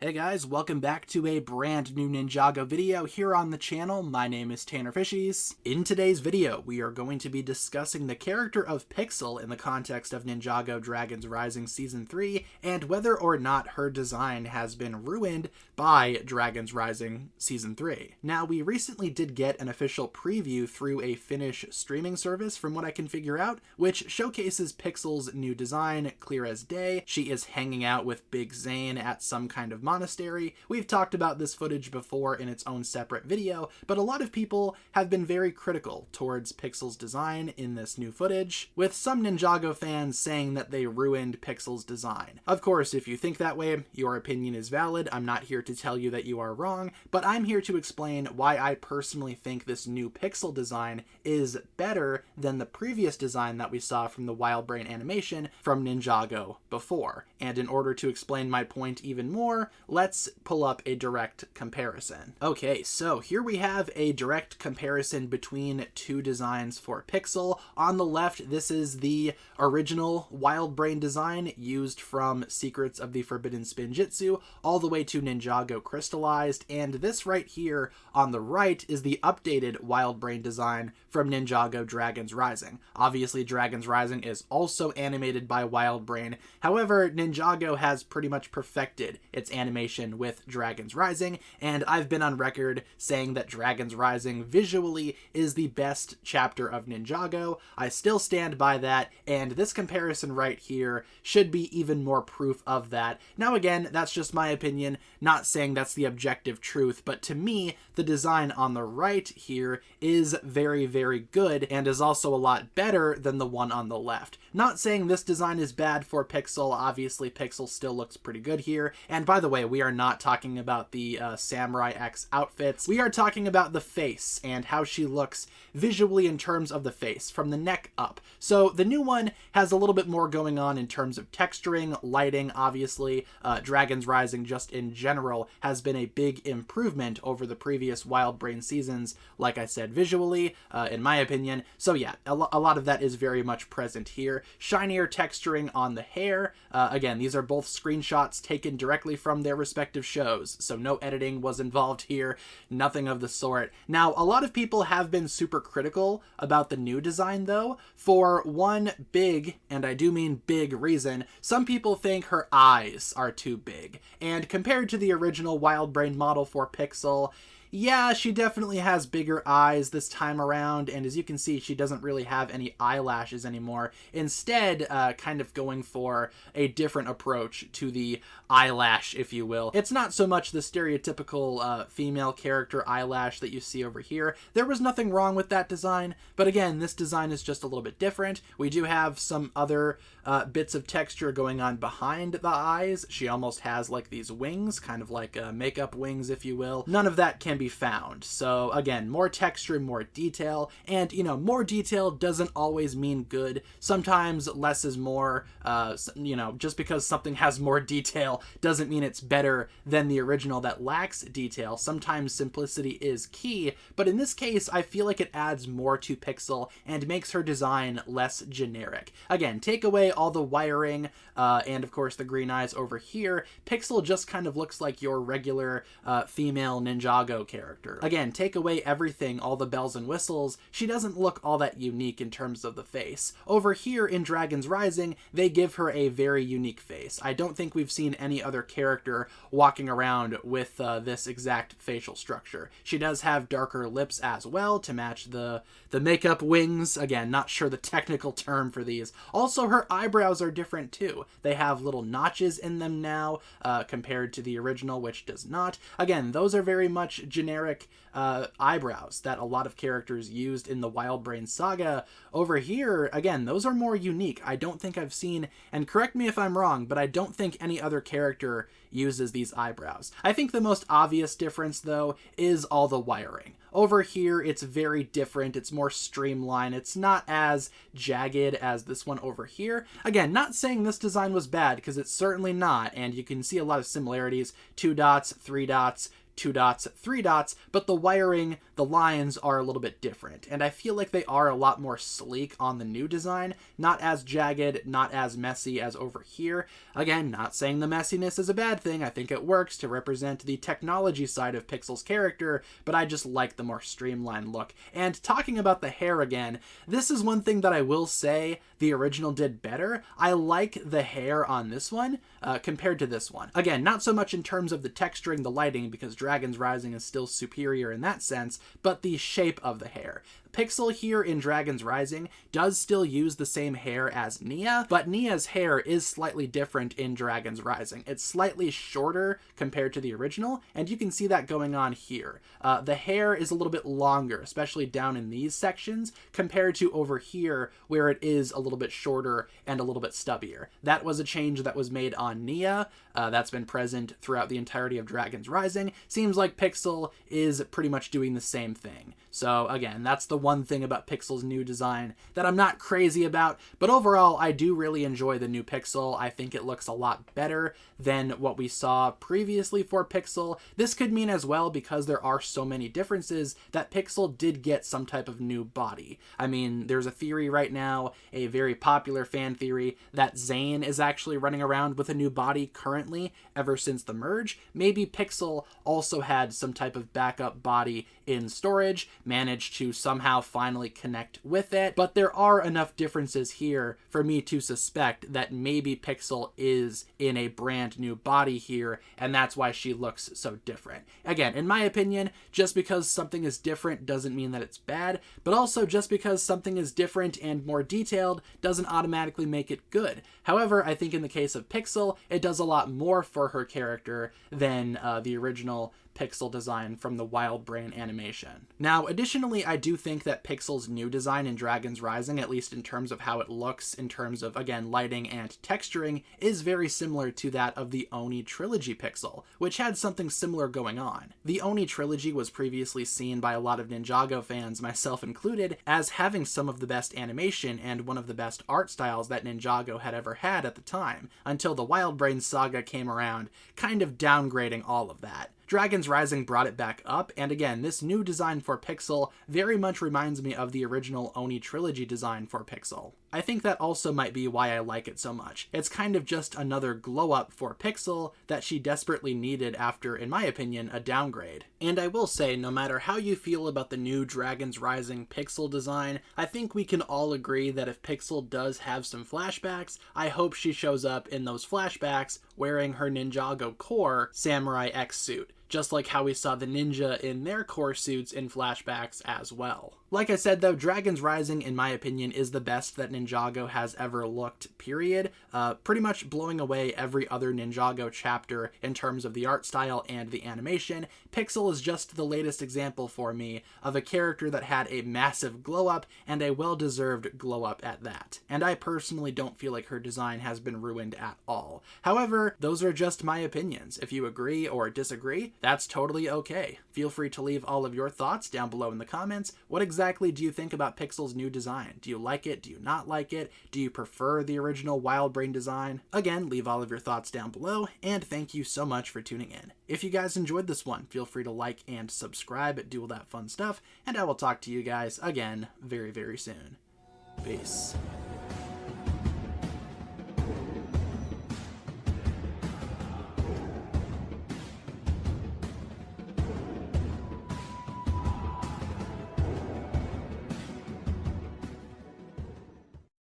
Hey guys, welcome back to a brand new Ninjago video here on the channel. My name is TannerFishies. In today's video, we are going to be discussing the character of PIXAL in the context of Ninjago Dragons Rising Season 3, and whether or not her design has been ruined by Dragons Rising Season 3. Now, we recently did get an official preview through a Finnish streaming service, from what I can figure out, which showcases PIXAL's new design clear as day. She is hanging out with Big Zane at some kind of monastery. We've talked about this footage before in its own separate video, but a lot of people have been very critical towards PIXAL's design in this new footage, with some Ninjago fans saying that they ruined PIXAL's design. Of course, if you think that way, your opinion is valid. I'm not here to tell you that you are wrong, but I'm here to explain why I personally think this new PIXAL design is better than the previous design that we saw from the Wild Brain animation from Ninjago before. And in order to explain my point even more, let's pull up a direct comparison. Okay, so here we have a direct comparison between two designs for PIXAL. On the left, this is the original Wild Brain design used from Secrets of the Forbidden Spinjitzu all the way to Ninjago Crystallized, and this right here on the right is the updated Wild Brain design from Ninjago Dragons Rising. Obviously, Dragons Rising is also animated by Wild Brain. However, Ninjago has pretty much perfected its animation with Dragons Rising, and I've been on record saying that Dragons Rising visually is the best chapter of Ninjago. I still stand by that, and this comparison right here should be even more proof of that. Now again, that's just my opinion, not saying that's the objective truth, but to me, the design on the right here is very, very good, and is also a lot better than the one on the left. Not saying this design is bad for PIXAL. Obviously, PIXAL still looks pretty good here, and by the way, we are not talking about the Samurai X outfits. We are talking about the face and how she looks visually in terms of the face, from the neck up. So the new one has a little bit more going on in terms of texturing, lighting. Obviously, Dragons Rising just in general has been a big improvement over the previous Wild Brain seasons, like I said, visually, in my opinion. So yeah, a lot of that is very much present here. Shinier texturing on the hair. Again, these are both screenshots taken directly from their respective shows, so no editing was involved here, nothing of the sort. Now, a lot of people have been super critical about the new design, though, for one big, and I do mean big, reason. Some people think her eyes are too big, and compared to the original Wild Brain model for PIXAL, yeah, she definitely has bigger eyes this time around, and as you can see, she doesn't really have any eyelashes anymore. Instead, kind of going for a different approach to the eyelash, if you will. It's not so much the stereotypical female character eyelash that you see over here. There was nothing wrong with that design, but again, this design is just a little bit different. We do have some other bits of texture going on behind the eyes. She almost has like these wings, kind of like makeup wings, if you will. None of that can be found. So again, more texture, more detail, and you know, more detail doesn't always mean good. Sometimes less is more. You know, just because something has more detail doesn't mean it's better than the original that lacks detail. Sometimes simplicity is key, but in this case, I feel like it adds more to PIXAL and makes her design less generic. Again, take away all the wiring and of course the green eyes over here. PIXAL just kind of looks like your regular female Ninjago character. Again, take away everything, all the bells and whistles, she doesn't look all that unique in terms of the face. Over here in Dragons Rising, they give her a very unique face. I don't think we've seen any other character walking around with this exact facial structure. She does have darker lips as well to match the makeup wings. Again, not sure the technical term for these. Also, her eyebrows are different too. They have little notches in them now compared to the original, which does not. Again, those are very much generic eyebrows that a lot of characters used in the Wild Brain saga. Over here, again, those are more unique. I don't think I've seen, and correct me if I'm wrong, but I don't think any other character uses these eyebrows. I think the most obvious difference, though, is all the wiring. Over here, it's very different. It's more streamlined. It's not as jagged as this one over here. Again, not saying this design was bad, because it's certainly not, and you can see a lot of similarities. 2 dots, 3 dots, 2 dots, 3 dots, but the wiring, the lines are a little bit different. And I feel like they are a lot more sleek on the new design, not as jagged, not as messy as over here. Again, not saying the messiness is a bad thing. I think it works to represent the technology side of Pixel's character, but I just like the more streamlined look. And talking about the hair again, this is one thing that I will say the original did better. I like the hair on this one compared to this one. Again, not so much in terms of the texturing, the lighting, because Dragon's Rising is still superior in that sense, but the shape of the hair. Pixel here in Dragon's Rising does still use the same hair as Nia, but Nia's hair is slightly different in Dragon's Rising. It's slightly shorter compared to the original, and you can see that going on here. The hair is a little bit longer, especially down in these sections, compared to over here, where it is a little bit shorter and a little bit stubbier. That was a change that was made on Nia. That's been present throughout the entirety of Dragon's Rising. Seems like Pixel is pretty much doing the same thing. So again, that's the one thing about Pixel's new design that I'm not crazy about, but overall I do really enjoy the new Pixel. I think it looks a lot better than what we saw previously for Pixel. This could mean as well, because there are so many differences, that Pixel did get some type of new body. I mean, there's a theory right now, a very popular fan theory, that Zane is actually running around with a new body currently ever since the merge. Maybe Pixel also had some type of backup body in storage, managed to somehow finally connect with it, but there are enough differences here for me to suspect that maybe Pixel is in a brand new body here, and that's why she looks so different. Again, in my opinion, just because something is different doesn't mean that it's bad, but also just because something is different and more detailed doesn't automatically make it good. However, I think in the case of Pixel, it does a lot more for her character than the original Pixel design from the Wild Brain animation. Now, additionally, I do think that Pixel's new design in Dragon's Rising, at least in terms of how it looks, in terms of, again, lighting and texturing, is very similar to that of the Oni Trilogy Pixel, which had something similar going on. The Oni Trilogy was previously seen by a lot of Ninjago fans, myself included, as having some of the best animation and one of the best art styles that Ninjago had ever had at the time, until the Wild Brain saga came around, kind of downgrading all of that. Dragon's Rising brought it back up, and again, this new design for Pixel very much reminds me of the original Oni Trilogy design for Pixel. I think that also might be why I like it so much. It's kind of just another glow up for Pixel that she desperately needed after, in my opinion, a downgrade. And I will say, no matter how you feel about the new Dragon's Rising Pixel design, I think we can all agree that if Pixel does have some flashbacks, I hope she shows up in those flashbacks wearing her Ninjago core Samurai X suit, just like how we saw the ninja in their core suits in flashbacks as well. Like I said though, Dragon's Rising, in my opinion, is the best that Ninjago has ever looked, period. Pretty much blowing away every other Ninjago chapter in terms of the art style and the animation. Pixel is just the latest example for me of a character that had a massive glow up, and a well-deserved glow up at that. And I personally don't feel like her design has been ruined at all. However, those are just my opinions. If you agree or disagree, that's totally okay. Feel free to leave all of your thoughts down below in the comments. What exactly do you think about Pixel's new design? Do you like it? Do you not like it? Do you prefer the original Wild Brain design? Again, leave all of your thoughts down below, and thank you so much for tuning in. If you guys enjoyed this one, feel free to like and subscribe, do all that fun stuff, and I will talk to you guys again very, very soon. Peace.